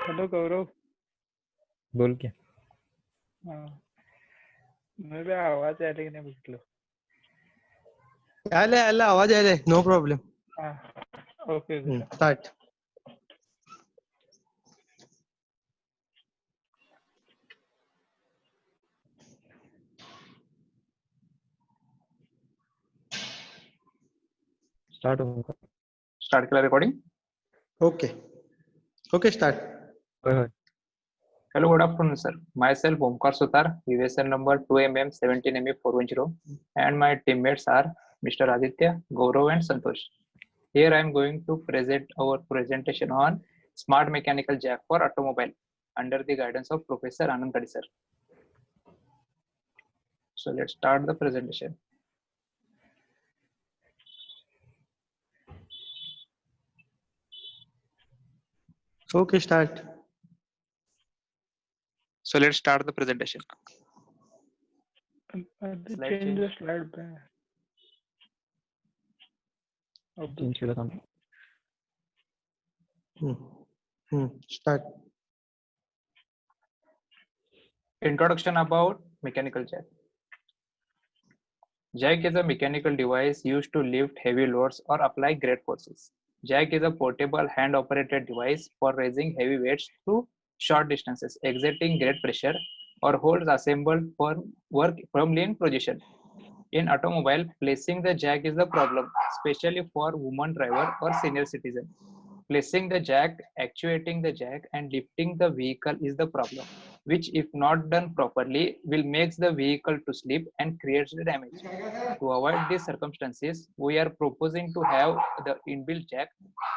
Hello गौरव। बोल के हाँ, मेरे आवाज आली की नाही म्हटलं. आले आवाज आले. No problem. हाँ, ओके. स्टार्ट. स्टार्ट होगा. स्टार्ट केला रेकॉर्डिंग. Okay start. होय होय. Hello, good afternoon, sir. Myself, Omkar Sutar, USN number 2MM17ME410, and my teammates are Mr. Aditya, Gaurav, and Santosh. Here I am going to present our presentation on Smart Mechanical Jack for Automobile under the guidance of Professor Anand Kadi, sir. So let's start the presentation. Okay, start. So let's start the presentation. Slide change. change the slide back. Change केलं का? Start. Introduction about mechanical jack. Jack is a mechanical device used to lift heavy loads or apply great forces. Jack is a portable hand-operated device for raising heavy weights through short distances, exerting great pressure, or holds assembled for work firmly in position. In automobile, placing the jack is the problem, especially for woman driver or senior citizen. Placing the jack, actuating the jack, and lifting the vehicle is the problem, which if not done properly will make the vehicle to slip and creates the damage. To avoid these circumstances, we are proposing to have the inbuilt jack,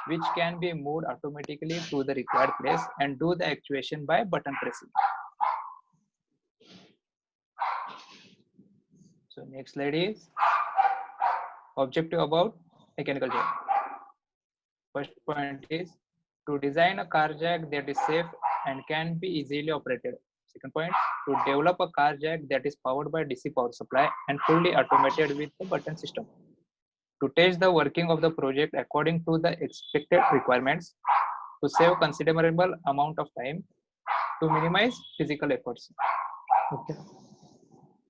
which can be moved automatically to the required place and do the actuation by button pressing. So next slide is objective about mechanical jack. First point is to design a car jack that is safe and can be easily operated. Second point, to develop a car jack that is powered by DC power supply and fully automated with the button system. To test the working of the project according to the expected requirements, to save considerable amount of time, to minimize physical efforts. Okay.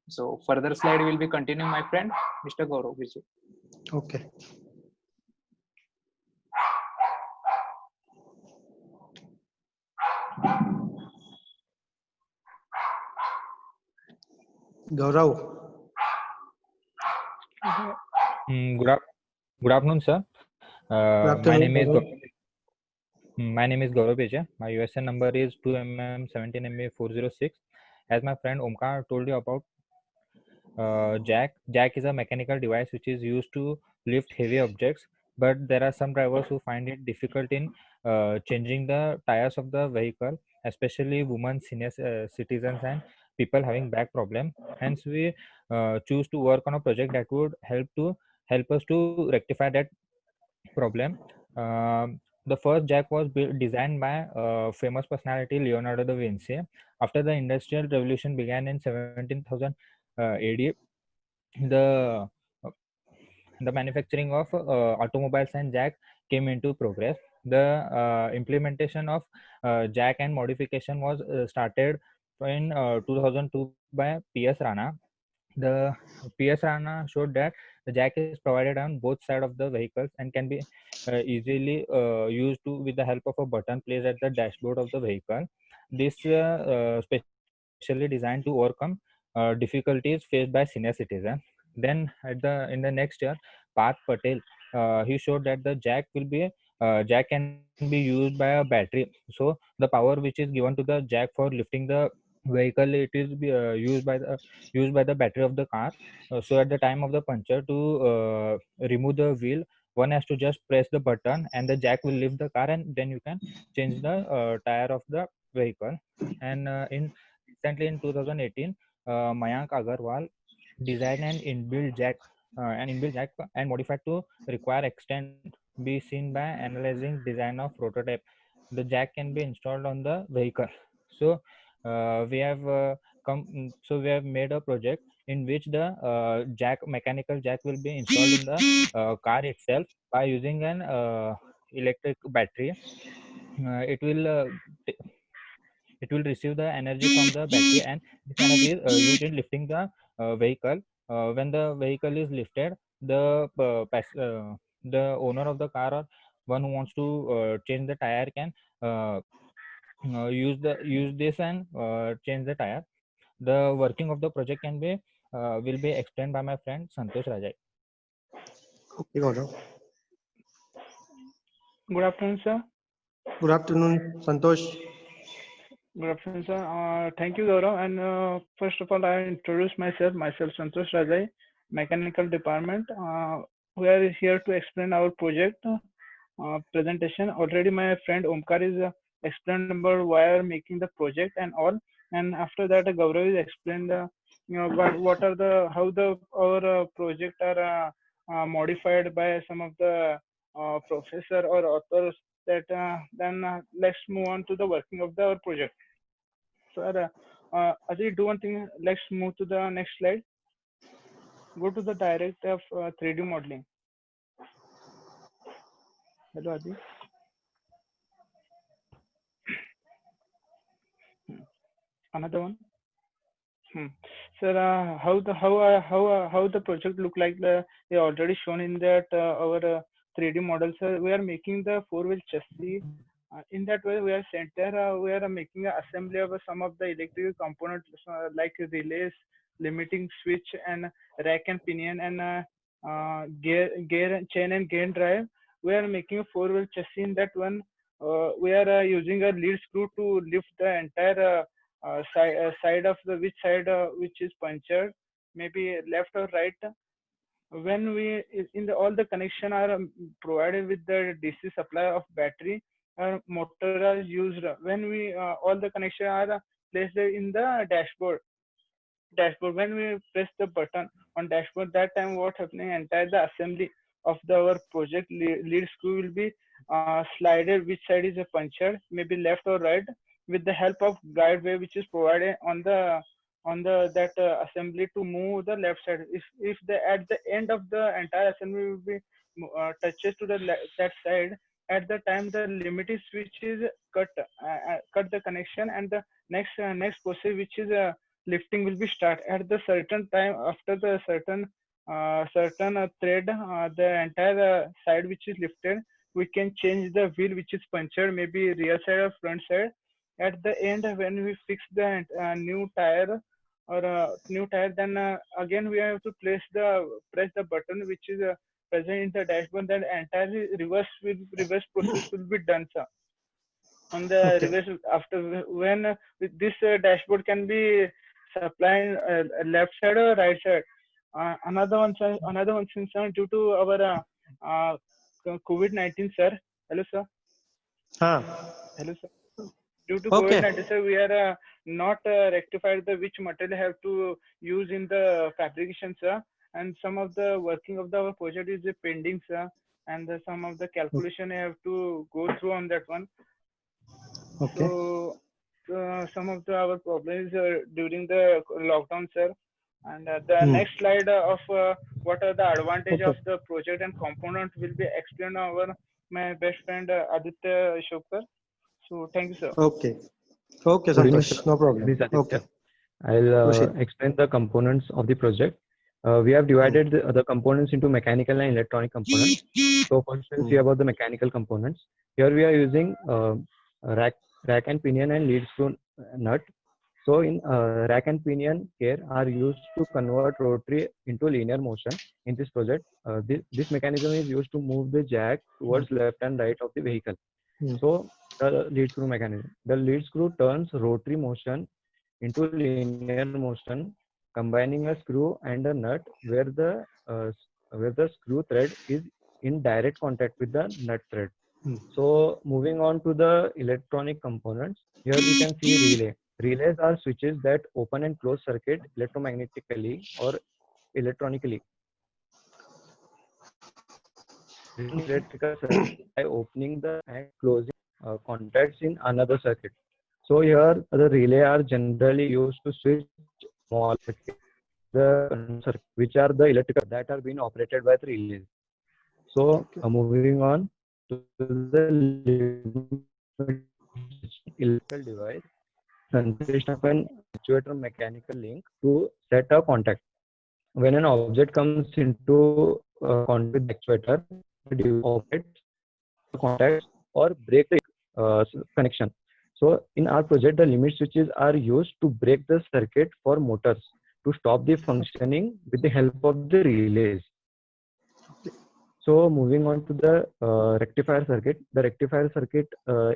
So further slide will be continuing, my friend, Mr. Gaurav Vijay. Okay. Gaurav. Good afternoon, sir. My name is Gaurav Beja. My USN number is 2MM17MA406. As my friend Omkar told you about jack. Jack is a mechanical device which is used to lift heavy objects, but there are some drivers who find it difficult in changing the tires of the vehicle, especially women, senior citizens, and people having back problem. Hence, we choose to work on a project that would help us to rectify that problem. The first jack was designed by famous personality Leonardo da Vinci. After the Industrial Revolution began in 17,000 AD, the the manufacturing of automobiles and jack came into progress. The implementation of jack and modification was started in 2002 by P.S. Rana. The P.S. Rana showed that the jack is provided on both sides of the vehicles and can be easily used to with the help of a button placed at the dashboard of the vehicle. This specially designed to overcome difficulties faced by senior citizens. Then in the next year, Parth Patel he showed that the jack can be used by a battery. So the power which is given to the jack for lifting the vehicle, it is used by the battery of the car. So at the time of the puncture, to remove the wheel, one has to just press the button and the jack will lift the car, and then you can change the tire of the vehicle. And in recently in 2018, Mayank Agarwal designed an inbuilt jack and modified to require extent be seen by analyzing design of prototype. The jack can be installed on the vehicle. So we have made a project in which the mechanical jack will be installed in the car itself by using an electric battery. It will it will receive the energy from the battery, and this energy is used in lifting the vehicle. When the vehicle is lifted, the owner of the car or one who wants to change the tire can use this and change the tire. The working of the project can be will be explained by my friend Santosh Rajai. Okay, Gaurav. Good afternoon, sir. Good afternoon, Santosh. Good afternoon, sir. Thank you, Gaurav. And first of all, I introduce myself Santosh Rajai, Mechanical Department. We are here to explain our project presentation. Already my friend Omkar is explained about why are making the project and all. And after that, Gaurav is explained what are the how the our project are modified by some of the professor or authors. That then let's move on to the working of our project. So, Ajay, do one thing. Let's move to the next slide. Go to the direct of 3D modeling. Hello, Ajay. Another one. Sir, how the project look like? They already shown in that our 3D model. Sir, we are making the four-wheel chassis. In that way, we are we are making an assembly of some of the electrical components like relays, limiting switch, and rack and pinion, and gear, chain and gain drive. We are making a four-wheel chassis. In that one, we are using a lead screw to lift the entire side of the which side which is punctured, maybe left or right. When we in the all the connection are provided with the DC supply of battery, motor are used when we all the connection are placed in the dashboard. When we press the button on dashboard, that time what happening, entire the assembly of our project lead screw will be slided which side is a punctured, maybe left or right, with the help of guide way which is provided on the that assembly to move the left side. If the at the end of the entire assembly will be touches to the that side, at the time the limited switch is cut the connection, and the next process which is lifting will be start at the certain time. After the certain thread, the entire side which is lifted, we can change the wheel which is punctured, maybe rear side or front side. At the end, when we fix the new tire or new tire, then again we have to press the button which is present in the dashboard. Then entire reverse process will be done, sir. On the Okay. reverse, after when this dashboard can be supplying left side or right side. Another one, sir. Another one, since due to our COVID-19, sir. Hello, sir. Huh. Hello, sir. Due to Okay. COVID-19, sir, we are not rectified the which material have to use in the fabrication, sir. And some of the working of our project is pending, sir. And some of the calculation I have to go through on that one. Okay. So some of our problems during the lockdown, sir. And the next slide of what are the advantage Okay. of the project and component will be explained over my best friend Aditya Shokar. So thank you, sir. Okay. Okay, Good evening, Santosh. sir. No This problem. is Aditya. Okay. I'll Proceed. explain the components of the project. We have divided the components into mechanical and electronic components. So first we'll see about the mechanical components. Here we are using rack and pinion and lead screw nut. So in rack and pinion here are used to convert rotary into linear motion. In this project, this mechanism is used to move the jack towards left and right of the vehicle. So the lead screw mechanism. The lead screw turns rotary motion into linear motion, combining a screw and a nut where the screw thread is in direct contact with the nut thread. So moving on to the electronic components, here we can see relay. Relays are switches that open and close circuit electromagnetically or electronically. Electrical circuit by opening the and closing contacts in another circuit. So here the relay are generally used to switch small circuit, which are the electrical that are being operated by the relays. So moving on to the electrical device. consist of an actuator mechanical link to set a contact. When an object comes into contact with the actuator, the device operates the contacts or break the connection. So in our project, the limit switches are used to break the circuit for motors to stop the functioning with the help of the relays. So moving on to the rectifier circuit. The rectifier circuit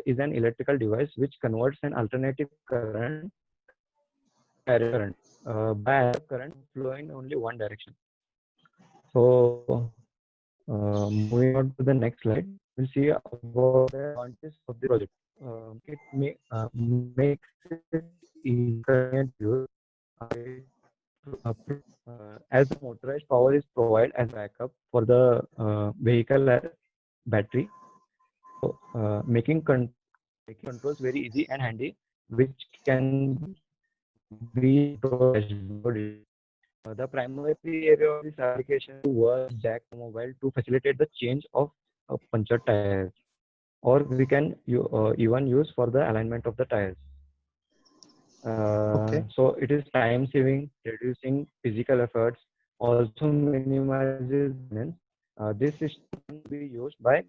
is an electrical device which converts an alternative current direct current by current flowing in only one direction. So moving on to the next slide, we'll see about the advantages of the project. Makes it easy to use as the motorized power is provided as backup for the vehicle battery, so, making controls very easy and handy, which can be dashboard. The primary area of this application was jack mobile to facilitate the change of punctured tires, or we can even use for the alignment of the tires. Okay. So it is time saving, reducing physical efforts, also minimizes maintenance. This system can be used by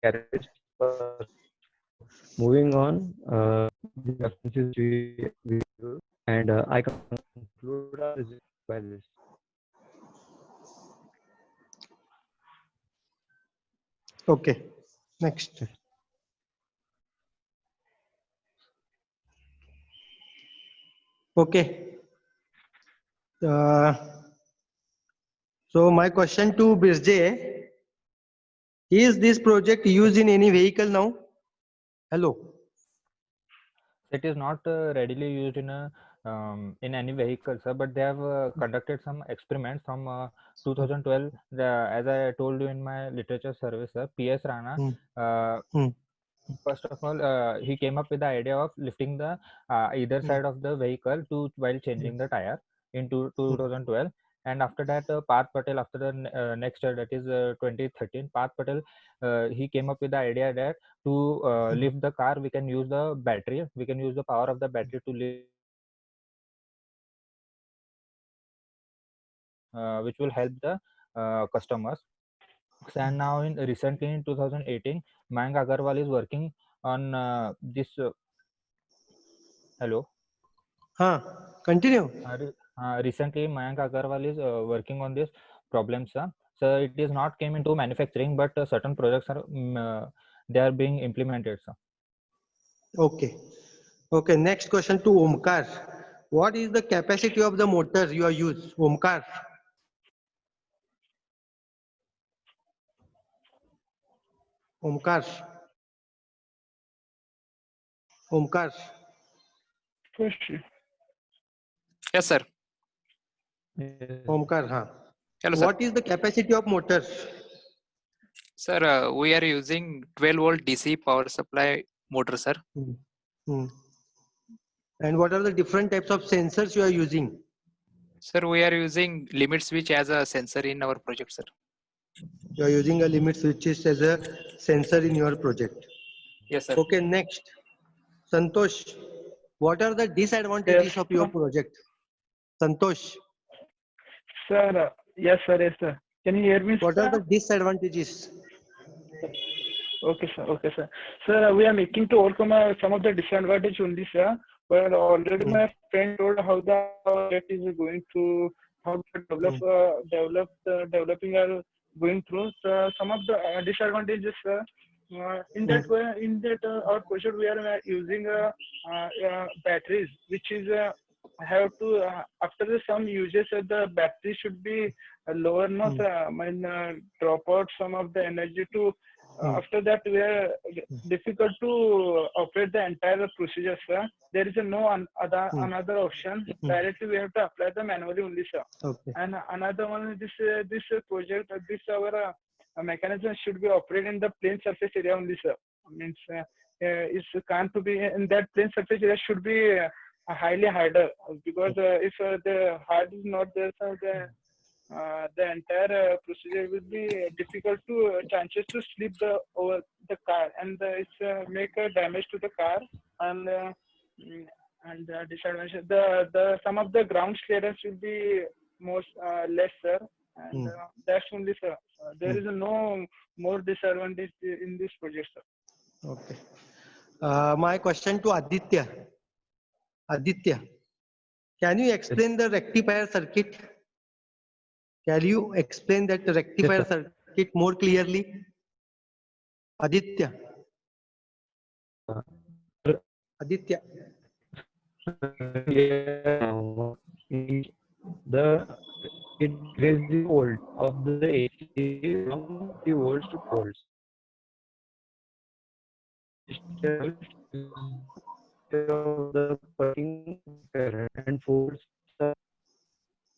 garage. Moving on, the references we use, and I conclude our visit by this. Okay. Next. Okay. So my question to Birjay, is this project used in any vehicle now? Hello. It is not readily used in any vehicle, sir, but they have conducted some experiments from 2012. As I told you in my literature service, sir, P.S. Rana. First of all, he came up with the idea of lifting the either side of the vehicle while changing the tire in 2012. And after that, Parth Patel, after the next year, that is 2013, Parth Patel, he came up with the idea that to lift the car, we can use the battery, we can use the power of the battery to lift, which will help the customers. And now recently in 2018, Mayank Agarwal is working on this. Hello. Continue. Recently, Mayank Agarwal is working on this problem, sir. So it is not came into manufacturing, but certain projects are they are being implemented, sir. Okay. Okay. Next question to Omkar. What is the capacity of the motor you are used, Omkar? Omkar. Omkar. Question. Yes, sir. Omkar. Hello, sir. What is the capacity of motor? Sir, we are using 12-volt DC power supply motor, sir. And what are the different types of sensors you are using? Sir, we are using limit switch as a sensor in our project, sir. You are using a limit switches as a sensor in your project. Yes, sir. Okay, next. Santosh, what are the disadvantages of your project? Santosh. Sir, yes, sir, yes, sir. Can you hear me, What sir? are the disadvantages? Okay, sir. Okay, sir. Sir, we are making to overcome some of the disadvantage only, sir. But already my friend told how the project is going to, how the developing are going through. So some of the disadvantages, sir. In that our project we are using batteries, which is have to after some uses the battery should be lower, not drop out some of the energy to. After that, we are difficult to operate the entire procedure, sir. There is no another option. Directly, we have to apply the manually only, sir. Okay. And another one, this project, this our mechanism should be operated in the plane surface area only, sir. Means it can't to be in that plane surface area should be highly harder, because if the hard is not there, sir, the entire procedure will be difficult to chances to slip over the car, and it's make a damage to the car, and And the disadvantage, the some of the ground clearance will be less, sir. And that's only, sir. There is no more disadvantage in this project, sir. Okay. My question to Aditya. Aditya, can you explain the rectifier circuit? Can you explain that rectifier circuit more clearly? Aditya. Aditya. It raises the volt of the AC from 3 volts to 4 volts. The working current force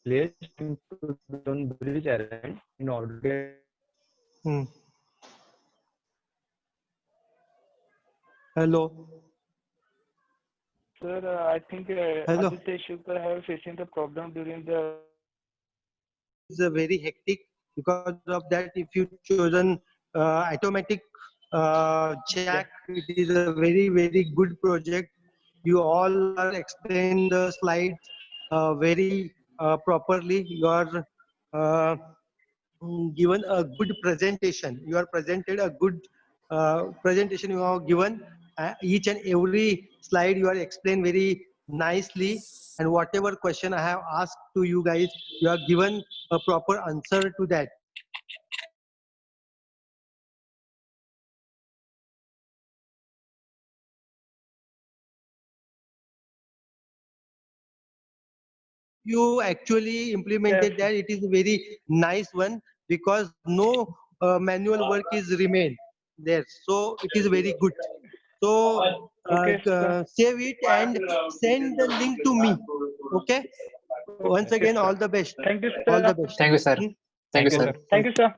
placed into the bridge element in order to get Hello. Sir, I think Aditya Shukla have facing the problem during the. It's a very hectic. Because of that, if you chosen automatic jack, it is a very, very good project. You all are explained the slides very properly. You are given a good presentation. You are presented a good presentation. You have given each and every slide. You are explained very nicely. And whatever question I have asked to you guys, you have given a proper answer to that. You actually implemented that, it is a very nice one, because no manual work is remained there, so it is very good. So save it and send the link to me. Okay, once again, all the best. Thank you, sir. All the best. Thank you, sir. Thank you, sir. Thank you, sir.